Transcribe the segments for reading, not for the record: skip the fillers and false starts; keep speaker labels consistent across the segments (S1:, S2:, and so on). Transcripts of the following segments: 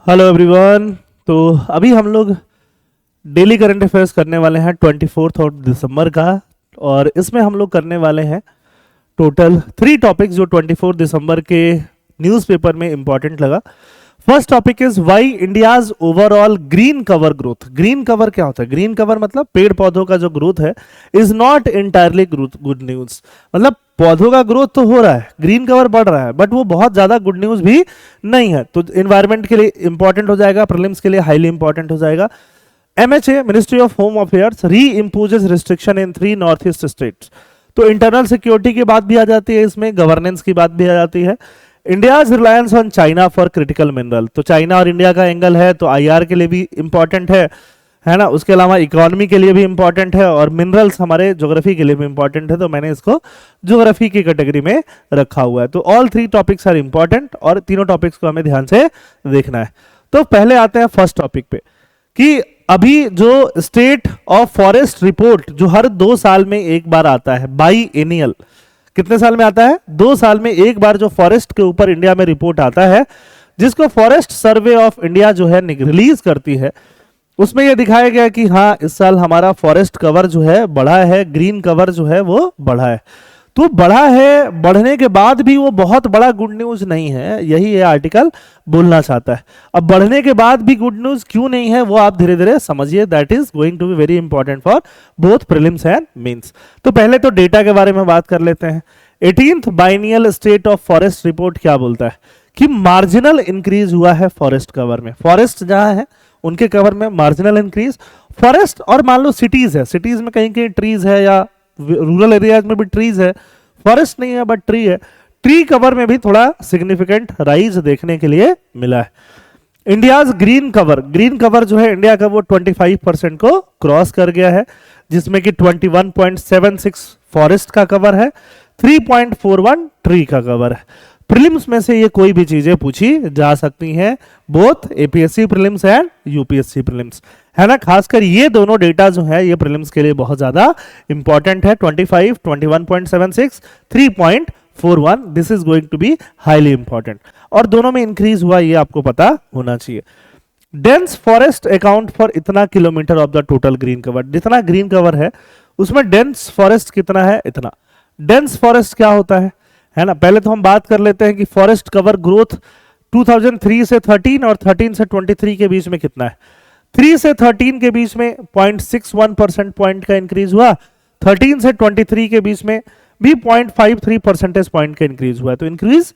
S1: Hello everyone. तो अभी हम लोग डेली करंट अफेयर्स करने वाले हैं 24 ऑफ दिसंबर का। और इसमें हम लोग करने वाले हैं टोटल 3 टॉपिक्स जो 24 दिसंबर के न्यूज़पेपर में इंपॉर्टेंट लगा। First topic is why India's overall green cover growth. Green cover क्या होता है? ग्रीन कवर मतलब पेड़ पौधों का जो ग्रोथ है is not entirely good news. मतलब पौधों का ग्रोथ तो हो रहा है, ग्रीन कवर बढ़ रहा है, बट वो बहुत ज्यादा गुड न्यूज भी नहीं है। तो इन्वायरमेंट के लिए इंपॉर्टेंट हो जाएगा, प्रीलिम्स के लिए हाईली इंपॉर्टेंट हो जाएगा। MHA ministry of home affairs reimposes restriction in 3 north east states. तो इंटरनल सिक्योरिटी की बात भी आ जाती है, इसमें गवर्नेंस की बात भी आ जाती है। India's reliance on China for critical mineral. तो चाइना और इंडिया का एंगल है, तो आईआर के लिए भी इंपॉर्टेंट है ना। उसके अलावा इकोनॉमी के लिए भी इंपॉर्टेंट है और मिनरल्स हमारे ज्योग्राफी के लिए भी इंपॉर्टेंट है, तो मैंने इसको ज्योग्राफी की कैटेगरी में रखा हुआ है। तो ऑल 3 टॉपिक्स आर इंपॉर्टेंट और तीनों टॉपिक्स को हमें ध्यान से देखना है। तो पहले आते हैं फर्स्ट टॉपिक पे कि अभी जो स्टेट ऑफ फॉरेस्ट रिपोर्ट जो हर 2 साल में एक बार आता है, बाई एनियल, कितने साल में आता है? 2 साल में एक बार जो फॉरेस्ट के ऊपर इंडिया में रिपोर्ट आता है, जिसको फॉरेस्ट सर्वे ऑफ इंडिया जो है रिलीज करती है, उसमें यह दिखाया गया कि हाँ इस साल हमारा फॉरेस्ट कवर जो है बढ़ा है, ग्रीन कवर जो है वो बढ़ा है। तो बढ़ा है, बढ़ने के बाद भी वो बहुत बड़ा गुड न्यूज नहीं है, यही ये आर्टिकल बोलना चाहता है। अब बढ़ने के बाद भी गुड न्यूज क्यों नहीं है वो आप धीरे धीरे समझिए, that is going to be very important for both prelims and mains. तो पहले तो डेटा के बारे में बात कर लेते हैं। 18th biennial state of forest report क्या बोलता है कि मार्जिनल इंक्रीज हुआ है फॉरेस्ट कवर में। फॉरेस्ट जहां है उनके कवर में मार्जिनल इंक्रीज। फॉरेस्ट और मान लो सिटीज है, सिटीज में कहीं कहीं ट्रीज है या रूरल एरियाज में भी ट्रीज है, फॉरेस्ट नहीं है बट ट्री है, ट्री कवर में भी थोड़ा सिग्निफिकेंट राइज देखने के लिए मिला है। इंडियाज ग्रीन कवर जो है इंडिया का वो 25% को क्रॉस कर गया है, जिसमें कि 21.76 फॉरेस्ट का कवर है, 3.41 ट्री का कवर है। प्रीलिम्स में से ये कोई भी चीजें पूछी जा सकती हैं, both APSC prelims and UPSC prelims, है ना। खासकर ये दोनों डेटा जो है ये प्रीलिम्स के लिए बहुत ज्यादा इंपॉर्टेंट है। 25, 21.76, 3.41, this is going to be highly important. और दोनों में इंक्रीज हुआ ये आपको पता होना चाहिए। डेंस फॉरेस्ट अकाउंट फॉर इतना kilometre of the total green cover. जितना ग्रीन कवर है उसमें डेंस फॉरेस्ट कितना है? इतना। डेंस फॉरेस्ट क्या होता है ना। पहले तो हम बात कर लेते हैं कि फॉरेस्ट कवर ग्रोथ 2003 से 13 और 13 से 23 के बीच में कितना है। 3 से 13 के बीच में 0.61 परसेंट पॉइंट का इंक्रीज हुआ, 13 से 23 के बीच में भी 0.53 परसेंटेज पॉइंट का इंक्रीज हुआ है। तो इंक्रीज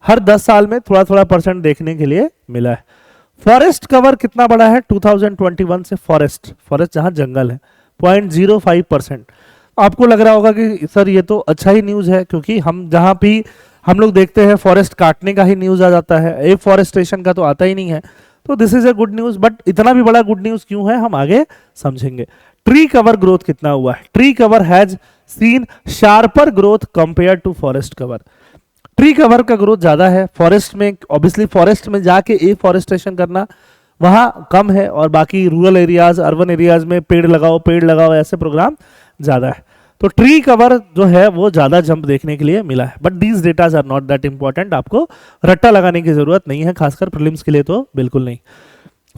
S1: हर 10 साल में थोड़ा थोड़ा परसेंट देखने के लिए मिला है। फॉरेस्ट कवर कितना बड़ा है 2021 से? फॉरेस्ट जहां जंगल है 0.05 परसेंट। आपको लग रहा होगा कि सर ये तो अच्छा ही न्यूज है, क्योंकि हम जहां भी हम लोग देखते हैं फॉरेस्ट काटने का ही न्यूज आ जाता है, एफॉरेस्टेशन का तो आता ही नहीं है। तो this is a good news, but इतना भी बड़ा गुड न्यूज क्यों है हम आगे समझेंगे। ट्री कवर ग्रोथ कितना हुआ है? Tree cover has seen sharper growth compare to forest cover. Tree cover का ग्रोथ ज्यादा है फॉरेस्ट में, ऑब्वियसली फॉरेस्ट में जाके एफॉरेस्टेशन करना वहां कम है, और बाकी रूरल एरियाज, अर्बन एरियाज में पेड़ लगाओ ऐसे प्रोग्राम ज्यादा है। तो ट्री कवर जो है वो ज्यादा जंप देखने के लिए मिला है, but these datas are not that important. आपको रट्टा लगाने की जरूरत नहीं है, खासकर प्रीलिम्स के लिए तो बिल्कुल नहीं।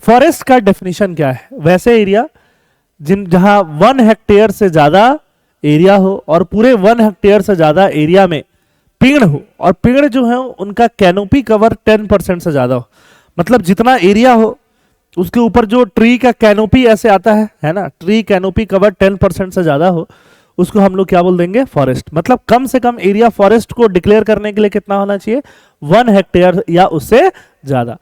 S1: फॉरेस्ट का डेफिनेशन क्या है? वैसे एरिया जहां 1 हेक्टेयर से ज्यादा एरिया हो और पूरे 1 हेक्टेयर से ज्यादा एरिया में पेड़ हो, और पेड़ जो है उनका कैनोपी कवर 10% से ज्यादा हो। मतलब जितना एरिया हो उसके ऊपर जो ट्री का कैनोपी ऐसे आता है ना, ट्री कैनोपी कवर 10% से ज्यादा हो, उसको हम लोग क्या बोल देंगे? फॉरेस्ट। मतलब कम से कम एरिया फॉरेस्ट को डिक्लेयर करने के लिए कितना होना चाहिए? 1 हेक्टेयर या उससे ज्यादा।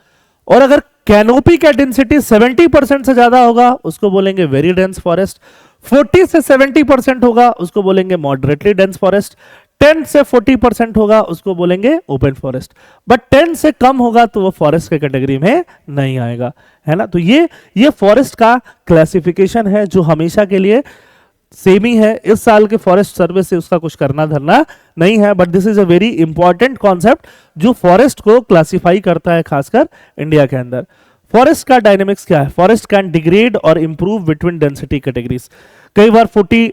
S1: और अगर कैनोपी का डेंसिटी 70% से ज्यादा होगा उसको बोलेंगे वेरी डेंस फॉरेस्ट। 40 से 70% होगा उसको बोलेंगे मॉडरेटली डेंस फॉरेस्ट। 10 से 40% होगा उसको बोलेंगे ओपन फॉरेस्ट। बट 10 से कम होगा तो वो फॉरेस्ट के कैटेगरी में नहीं आएगा, है ना। तो ये फॉरेस्ट का क्लासिफिकेशन है जो हमेशा के लिए सेम ही है। इस साल के फॉरेस्ट सर्वे से उसका कुछ करना धरना नहीं है, but this is a very important concept जो फॉरेस्ट को क्लासिफाई करता है, खासकर इंडिया के अंदर। फॉरेस्ट का डायनेमिक्स क्या है? फॉरेस्ट कैन डिग्रेड और इंप्रूव बिटवीन डेंसिटी कैटेगरीज। कई बार 40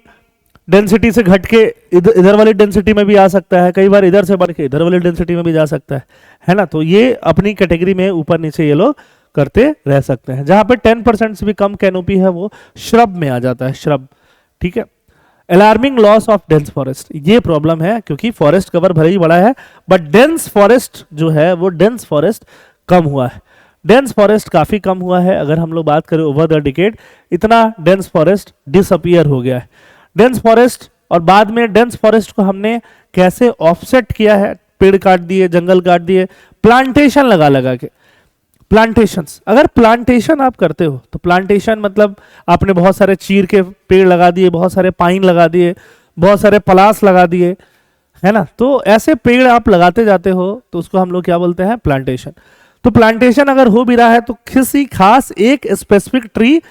S1: डेंसिटी से घट के इधर वाली डेंसिटी में भी आ सकता है, कई बार इधर से बढ़ के इधर वाली डेंसिटी में भी जा सकता है ना। तो ये अपनी कैटेगरी में ऊपर नीचे ये लोग करते रह सकते हैं। जहां पे 10% से भी कम कैनोपी है वो श्रब में आ जाता है, श्रब। ठीक है। Alarming loss of dense forest, ये प्रॉब्लम है क्योंकि फॉरेस्ट कवर भले ही बड़ा है बट डेंस फॉरेस्ट जो है वो डेंस फॉरेस्ट कम हुआ है। डेंस फॉरेस्ट काफी कम हुआ है। अगर हम लोग बात करें ओवर द डिकेड, इतना डेंस फॉरेस्ट डिसअपियर हो गया है। डेंस फॉरेस्ट, और बाद में डेंस फॉरेस्ट को हमने कैसे ऑफसेट किया है, पेड़ काट दिए, जंगल काट दिए, प्लांटेशन लगा लगा के। प्लांटेशंस, अगर प्लांटेशन आप करते हो तो प्लांटेशन मतलब आपने बहुत सारे चीर के पेड़ लगा दिए, बहुत सारे पाइन लगा दिए, बहुत सारे पलास लगा दिए, है ना। तो ऐसे पेड़ आप लगाते जाते हो तो उसको हम लोग क्या बोलते हैं, प्लांटेशन। तो प्लांटेशन अगर हो भी रहा है तो किसी खास एक स्पेसिफिक ट्री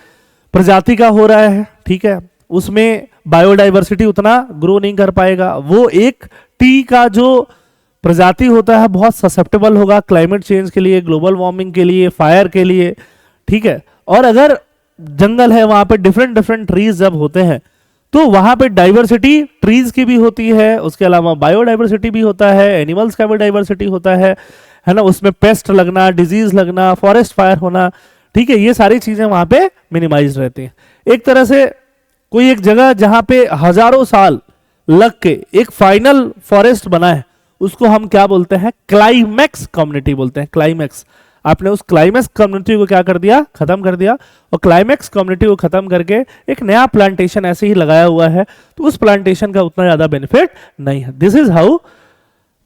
S1: प्रजाति का हो रहा है, ठीक है, उसमें बायोडाइवर्सिटी उतना ग्रो नहीं कर पाएगा। वो एक टी का जो प्रजाति होता है बहुत ससेप्टेबल होगा क्लाइमेट चेंज के लिए, ग्लोबल वार्मिंग के लिए, फायर के लिए, ठीक है। और अगर जंगल है वहां पे डिफरेंट डिफरेंट ट्रीज जब होते हैं तो वहां पे डाइवर्सिटी ट्रीज की भी होती है, उसके अलावा बायोडाइवर्सिटी भी होता है, एनिमल्स का भी डाइवर्सिटी होता है ना। उसमें पेस्ट लगना, डिजीज लगना, फॉरेस्ट फायर होना, ठीक है, ये सारी चीजें वहां पे मिनिमाइज रहती हैं। एक तरह से कोई एक जगह जहां पे हजारों साल लग के एक फाइनल फॉरेस्ट बना है उसको हम क्या बोलते हैं, क्लाइमैक्स कम्युनिटी बोलते हैं। क्लाइमैक्स, आपने उस क्लाइमैक्स कम्युनिटी को क्या कर दिया, खत्म कर दिया, और क्लाइमैक्स कम्युनिटी को खत्म करके एक नया प्लांटेशन ऐसे ही लगाया हुआ है तो उस प्लांटेशन का उतना ज्यादा बेनिफिट नहीं है। This is how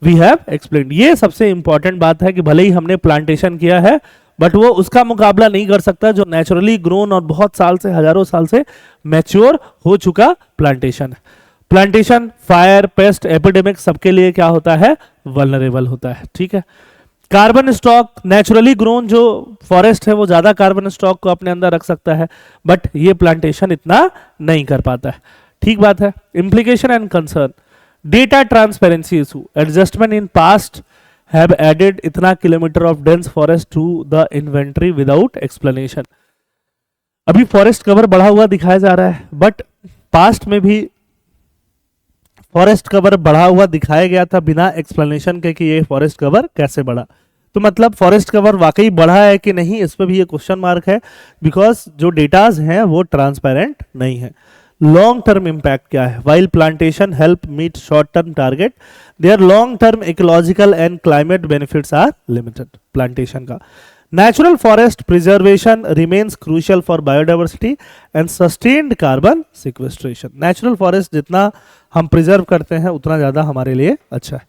S1: we have explained. ये सबसे इंपॉर्टेंट बात है कि भले ही हमने प्लांटेशन किया है बट वो उसका मुकाबला नहीं कर सकता जो नेचुरली ग्रोन और बहुत साल से, हजारों साल से मैच्योर हो चुका प्लांटेशन है। प्लांटेशन फायर, पेस्ट, एपिडेमिक सबके लिए क्या होता है, वल्नरेबल होता है, ठीक है। कार्बन स्टॉक, नेचुरली ग्रोन जो फॉरेस्ट है वो ज्यादा कार्बन स्टॉक को अपने अंदर रख सकता है बट ये प्लांटेशन इतना नहीं कर पाता है, ठीक बात है। Implication and concern, data transparency issue, adjustment in past have added इतना kilometre of dense forest to the inventory without explanation. अभी फॉरेस्ट कवर बढ़ा हुआ दिखाया जा रहा है बट पास्ट में भी फॉरेस्ट कवर बढ़ा हुआ दिखाया गया था बिना एक्सप्लेनेशन के कि ये फॉरेस्ट कवर कैसे बढ़ा। तो मतलब फॉरेस्ट कवर वाकई बढ़ा है कि नहीं, इस पर भी ये क्वेश्चन मार्क है बिकॉज जो डेटाज हैं वो ट्रांसपेरेंट नहीं है। लॉन्ग टर्म इंपैक्ट क्या है, while plantation help meet short term target, their long term ecological and climate benefits are limited. Plantation का natural forest preservation remains crucial for biodiversity and sustained carbon sequestration। natural forest जितना हम preserve करते हैं उतना ज्यादा हमारे लिए अच्छा है।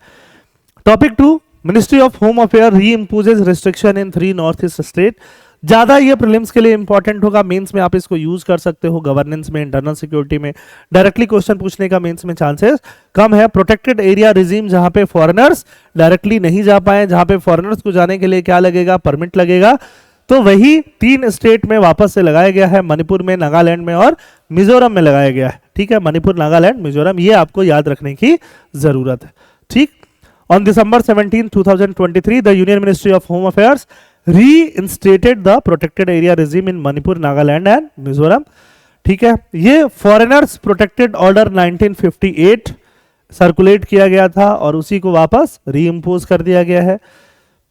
S1: Topic 2, ministry of home affair reimposes restriction in 3 north east state. ज्यादा ये प्रीलिम्स के लिए इंपॉर्टेंट होगा, मेंस में आप इसको यूज कर सकते हो, गवर्नेंस में, इंटरनल सिक्योरिटी में डायरेक्टली क्वेश्चन पूछने का मेंस में चांसेस कम है। प्रोटेक्टेड एरिया रिजीम, जहां पे फॉरेनर्स डायरेक्टली नहीं जा पाए, जहां पे फॉरेनर्स को जाने के लिए क्या लगेगा, परमिट लगेगा, तो वही 3 स्टेट में वापस से लगाया गया है, मणिपुर में, नागालैंड में और मिजोरम में लगाया गया है, ठीक है। मणिपुर, नागालैंड, मिजोरम, ये आपको याद रखने की जरूरत है, ठीक। On December 17, 2023 the Union Ministry of Home Affairs reinstated the protected area regime in Manipur, Nagaland and Mizoram, ठीक है। ये फॉरेनर्स प्रोटेक्टेड ऑर्डर 1958 सर्कुलेट किया गया था और उसी को वापस रीइम्पोज कर दिया गया है।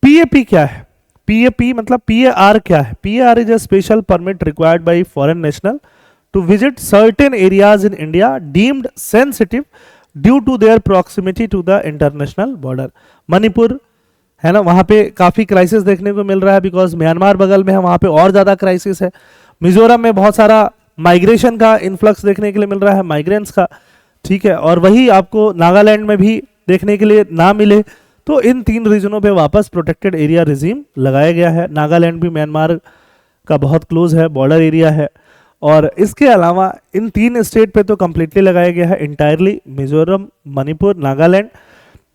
S1: पीएपी क्या है, पीएपी मतलब पीएआर क्या है, PAR is a special permit required by foreign national to visit certain areas in India deemed sensitive due to their proximity to the international border. Manipur है ना, वहां पे काफी क्राइसिस देखने को मिल रहा है बिकॉज म्यांमार बगल में है, वहां पे और ज्यादा क्राइसिस है। मिजोरम में बहुत सारा माइग्रेशन का इन्फ्लक्स देखने के लिए मिल रहा है, माइग्रेंट्स का, ठीक है। और वही आपको नागालैंड में भी देखने के लिए ना मिले, तो इन 3 रीजनों पे वापस प्रोटेक्टेड एरिया रिजीम लगाया गया है। नागालैंड भी म्यांमार का बहुत क्लोज है, बॉर्डर एरिया है। और इसके अलावा इन 3 स्टेट पे तो कंप्लीटली लगाया गया है इंटायरली, मिजोरम, मणिपुर, नागालैंड,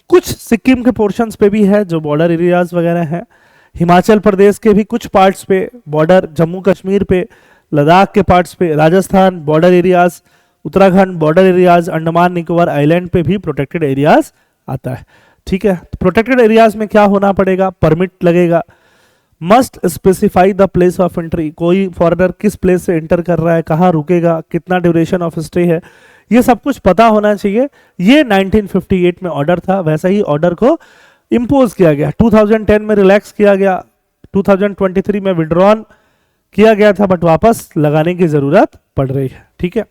S1: कुछ सिक्किम के पोर्शंस पे भी है जो बॉर्डर एरियाज वगैरह हैं, हिमाचल प्रदेश के भी कुछ पार्ट्स पे बॉर्डर, जम्मू कश्मीर पे, लद्दाख के पार्ट्स पे, Rajasthan border areas, Uttarakhand border areas, Andaman Nicobar island पे भी प्रोटेक्टेड एरियाज आता है, ठीक है। तो प्रोटेक्टेड एरियाज में क्या होना पड़ेगा, परमिट लगेगा, must specify the place of entry, कोई फॉरेनर किस प्लेस से एंटर कर रहा है, कहाँ रुकेगा, कितना ड्यूरेशन ऑफ स्टे है, ये सब कुछ पता होना चाहिए। ये 1958 में ऑर्डर था, वैसा ही ऑर्डर को इम्पोज किया गया, 2010 में रिलैक्स किया गया, 2023 में विड्रॉन किया गया था, बट वापस लगाने की जरूरत पड़ रही है। ठीक है,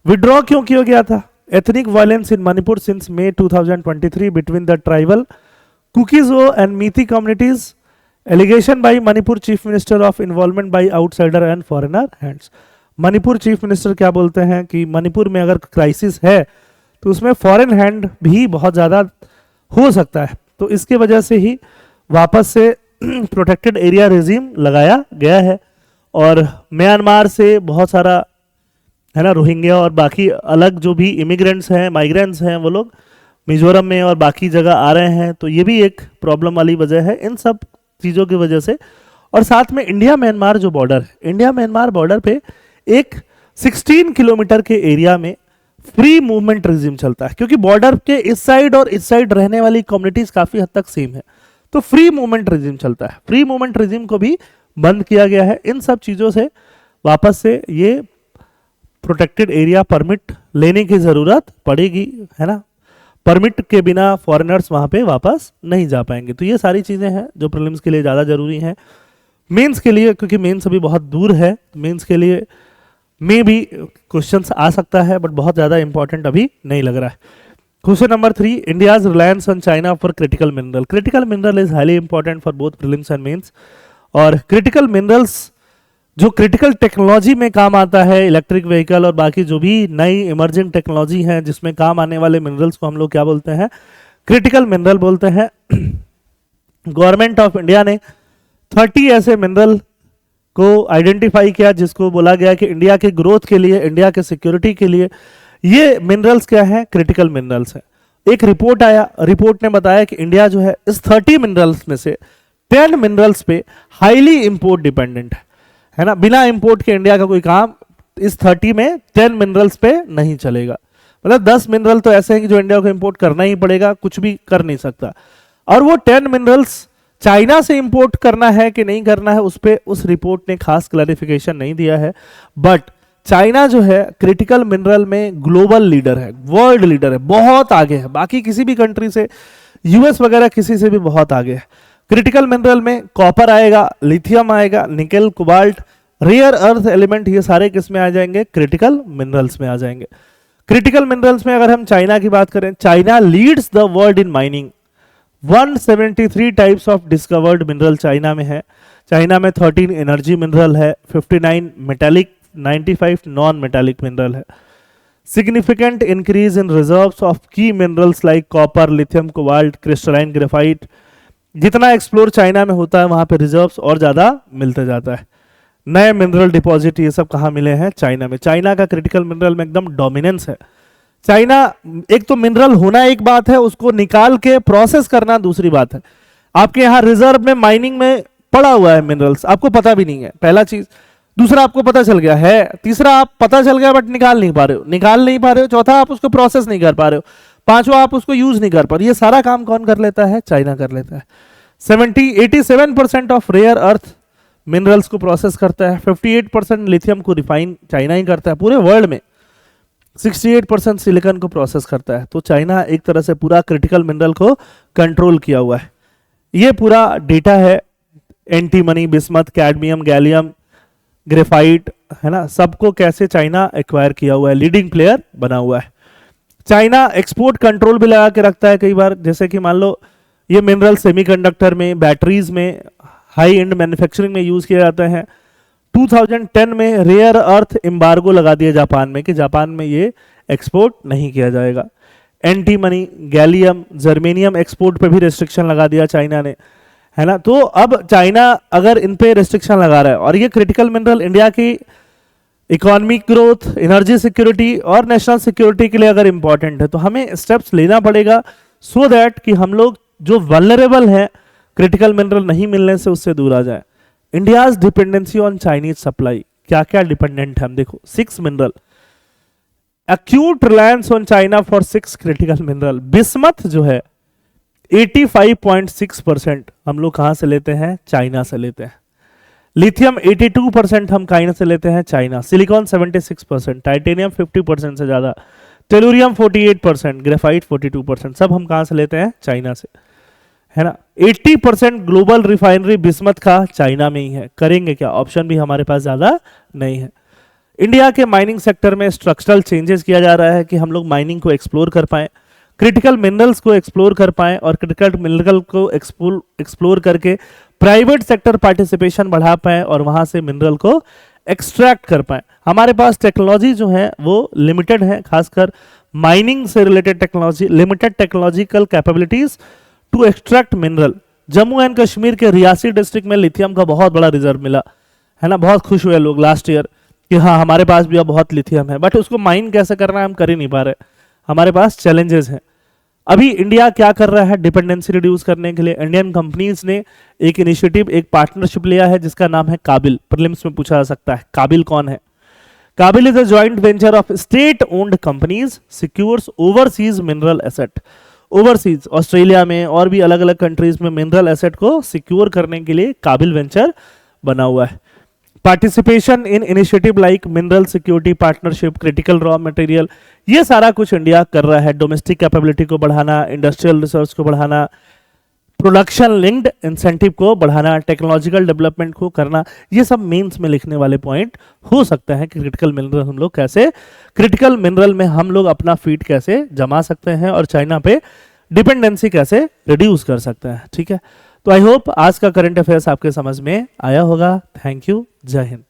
S1: विड्रॉ क्यों किया गया था? Ethnic violence in Manipur since May 2023 between the tribal Kuki Zo and Meitei communities, allegation by Manipur chief minister of involvement by outsider and foreigner hands. Manipur chief minister क्या बोलते हैं कि मणिपुर में अगर क्राइसिस है तो उसमें फॉरेन हैंड भी बहुत ज़्यादा हो सकता है, तो इसके वजह से ही वापस से प्रोटेक्टेड एरिया रेजिम लगाया गया है। और म्यांमार से बहुत सारा है ना रोहिंग्या और बाकी अलग जो भी इमिग्रेंट्स हैं, माइग्रेंट्स हैं, वो लोग मिजोरम में और बाकी जगह आ रहे हैं, तो ये भी एक प्रॉब्लम वाली वजह है इन सब चीज़ों की वजह से। और साथ में इंडिया म्यांमार जो बॉर्डर है, इंडिया म्यांमार बॉर्डर पे एक 16 किलोमीटर के एरिया में फ्री मूवमेंट रेजिम चलता है, क्योंकि बॉर्डर के इस साइड और इस साइड रहने वाली कम्युनिटीज काफी हद तक सेम है, तो फ्री मूवमेंट रेजिम चलता है। फ्री मूवमेंट रेजिम को भी बंद किया गया है। इन सब चीजों से वापस से ये प्रोटेक्टेड एरिया परमिट लेने की जरूरत पड़ेगी, है ना। परमिट के बिना फॉरेनर्स वहां पे वापस नहीं जा पाएंगे। तो ये सारी चीजें हैं जो प्रीलिम्स के लिए ज्यादा जरूरी हैं। मेंस के लिए, क्योंकि मेंस अभी बहुत दूर है, मेंस के लिए में भी क्वेश्चंस आ सकता है, बट बहुत ज़्यादा इंपॉर्टेंट अभी नहीं लग रहा है। Question number 3, India's reliance on China for critical mineral. Critical mineral is highly important for both prelims and mains. और क्रिटिकल मिनरल्स जो क्रिटिकल टेक्नोलॉजी में काम आता है, इलेक्ट्रिक व्हीकल और बाकी जो भी नई इमर्जिंग टेक्नोलॉजी है जिसमें काम आने वाले मिनरल्स को हम लोग क्या बोलते हैं? क्रिटिकल मिनरल बोलते हैं। गवर्नमेंट ऑफ इंडिया ने 30 ऐसे मिनरल को आइडेंटिफाई किया जिसको बोला गया कि इंडिया के ग्रोथ के लिए, इंडिया के सिक्योरिटी के लिए ये मिनरल्स क्या है? क्रिटिकल मिनरल्स है। एक रिपोर्ट आया, रिपोर्ट ने बताया कि इंडिया जो है इस 30 मिनरल्स में से 10 मिनरल्स पे हाईली इंपोर्ट डिपेंडेंट है ना। बिना इंपोर्ट के इंडिया का कोई काम इस 30 में 10 मिनरल्स पे नहीं चलेगा। मतलब 10 मिनरल तो ऐसे हैं कि जो इंडिया को इंपोर्ट करना ही पड़ेगा, कुछ भी कर नहीं सकता। और वो 10 मिनरल्स चाइना से इंपोर्ट करना है कि नहीं करना है, उस पे उस रिपोर्ट ने खास क्लैरिफिकेशन नहीं दिया है। बट चाइना जो है क्रिटिकल मिनरल में ग्लोबल लीडर है, वर्ल्ड लीडर है, बहुत आगे है, बाकी किसी भी कंट्री से, यूएस वगैरह किसी से भी बहुत आगे है। क्रिटिकल मिनरल में कॉपर आएगा, लिथियम आएगा, nickel, cobalt, rare earth element, ये सारे किस में आ जाएंगे? क्रिटिकल मिनरल्स में आ जाएंगे। क्रिटिकल मिनरल्स में अगर हम चाइना की बात करें, China leads the world in mining. 173 types of discovered mineral China में है। चाइना में 13 एनर्जी मिनरल है, 59 मेटालिक, 95 नॉन मेटालिक मिनरल है। Significant increase in reserves of key minerals like copper, lithium, cobalt, crystalline graphite. जितना explore China में होता है वहां पे रिजर्व्स और ज्यादा मिलते जाता है। नए मिनरल डिपॉजिट ये सब कहाँ मिले हैं? चाइना में। चाइना का क्रिटिकल मिनरल में एकदम डोमिनेंस है। चाइना, एक तो मिनरल होना एक बात है, उसको निकाल के प्रोसेस करना दूसरी बात है। आपके यहाँ रिजर्व में, माइनिंग में पड़ा हुआ है मिनरल्स, आपको पता भी नहीं है, पहला चीज। दूसरा, आपको पता चल गया है। तीसरा, आप पता चल गया बट निकाल नहीं पा रहे हो। चौथा, आप उसको प्रोसेस नहीं कर पा रहे हो। पांचवा, आप उसको यूज नहीं कर पा रहे। ये सारा काम कौन कर लेता है? चाइना कर लेता है। 87% ऑफ रेयर अर्थ मिनरल्स को प्रोसेस करता है। 58% लिथियम को रिफाइन चाइना ही करता है पूरे वर्ल्ड में। 68% सिलिकॉन को प्रोसेस करता है। तो चाइना एक तरह से पूरा क्रिटिकल मिनरल को कंट्रोल किया हुआ है। ये पूरा डेटा है, antimony, bismuth, cadmium, gallium, graphite, है ना, सबको कैसे चाइना एक्वायर किया हुआ है, लीडिंग प्लेयर बना हुआ है। चाइना एक्सपोर्ट कंट्रोल भी लगा के रखता है कई बार, जैसे कि मान लो ये मिनरल सेमीकंडक्टर में, बैटरीज में, हाई एंड मैन्युफैक्चरिंग में यूज किए जाते हैं। 2010 में रेयर अर्थ एम्बार्गो लगा दिया जापान में कि जापान में ये एक्सपोर्ट नहीं किया जाएगा। एंटीमनी, गैलियम, जर्मेनियम एक्सपोर्ट पे भी रेस्ट्रिक्शन लगा दिया चाइना ने, है ना। तो अब चाइना अगर इन पे रेस्ट्रिक्शन लगा रहा है, और ये क्रिटिकल मिनरल इंडिया की इकोनॉमिक ग्रोथ, एनर्जी सिक्योरिटी और नेशनल सिक्योरिटी के लिए अगर इंपॉर्टेंट है, तो हमें स्टेप्स लेना पड़ेगा सो दैट कि हम लोग जो वल्नरेबल हैं क्रिटिकल मिनरल नहीं मिलने से, उससे दूर आ जाए। India's dependency on Chinese supply, क्या क्या डिपेंडेंट है हम देखो। 6 mineral, acute Reliance on China for 6 critical mineral. Bismuth जो है 85.6% हम लोग कहां से लेते हैं? चाइना से लेते हैं। लिथियम 82% हम चाइना से लेते हैं, चाइना। सिलिकॉन 76%, टाइटेनियम 50% से ज्यादा, टेलुरियम 48%, ग्रेफाइट 42%, सब हम कहां से लेते हैं? चाइना से, है ना। 80% ग्लोबल रिफाइनरी बिस्मथ का चाइना में ही है। करेंगे क्या, ऑप्शन भी हमारे पास ज्यादा नहीं है। इंडिया के माइनिंग सेक्टर में स्ट्रक्चरल चेंजेस किया जा रहा है कि हम लोग माइनिंग को एक्सप्लोर कर पाएं, क्रिटिकल मिनरल्स को एक्सप्लोर कर पाएं, और क्रिटिकल मिनरल को एक्सप्लोर करके प्राइवेट सेक्टर पार्टिसिपेशन बढ़ा पाएं और वहां से मिनरल को एक्सट्रैक्ट कर पाएं। हमारे पास टेक्नोलॉजी जो है वो लिमिटेड है, खासकर माइनिंग से related technology, limited technological capabilities to extract mineral. Jammu and Kashmir के रियासी डिस्ट्रिक्ट में लिथियम का बहुत बड़ा रिजर्व मिला है ना, बहुत खुश हुए लोग लास्ट ईयर कि हाँ हमारे पास भी अब बहुत लिथियम है, बट उसको माइन कैसे करना है हम कर ही नहीं पा रहे, हमारे पास चैलेंजेस हैं। अभी इंडिया क्या कर रहा है डिपेंडेंसी रिड्यूस करने के लिए, इंडियन कंपनीज ने एक इनिशिएटिव, एक पार्टनरशिप लिया है जिसका नाम है काबिल। प्रीलिम्स में पूछा जा सकता है काबिल कौन है। काबिल is a joint venture of state owned companies secures overseas mineral asset. Overseas Australia में और भी अलग अलग कंट्रीज में मिनरल एसेट को सिक्योर करने के लिए काबिल वेंचर बना हुआ है। Participation in initiative like mineral security partnership, critical raw material, ये सारा कुछ इंडिया कर रहा है। डोमेस्टिक कैपेबिलिटी को बढ़ाना, इंडस्ट्रियल रिसर्च को बढ़ाना, प्रोडक्शन लिंक्ड इंसेंटिव को बढ़ाना, टेक्नोलॉजिकल डेवलपमेंट को करना, ये सब मेंस में लिखने वाले पॉइंट हो सकते हैं कि क्रिटिकल मिनरल हम लोग कैसे, क्रिटिकल मिनरल में हम लोग अपना फीड कैसे जमा सकते हैं और चाइना पे डिपेंडेंसी कैसे रिड्यूस कर सकते हैं। ठीक है, तो आई होप आज का करंट अफेयर्स आपके समझ में आया होगा। थैंक यू, जय हिंद।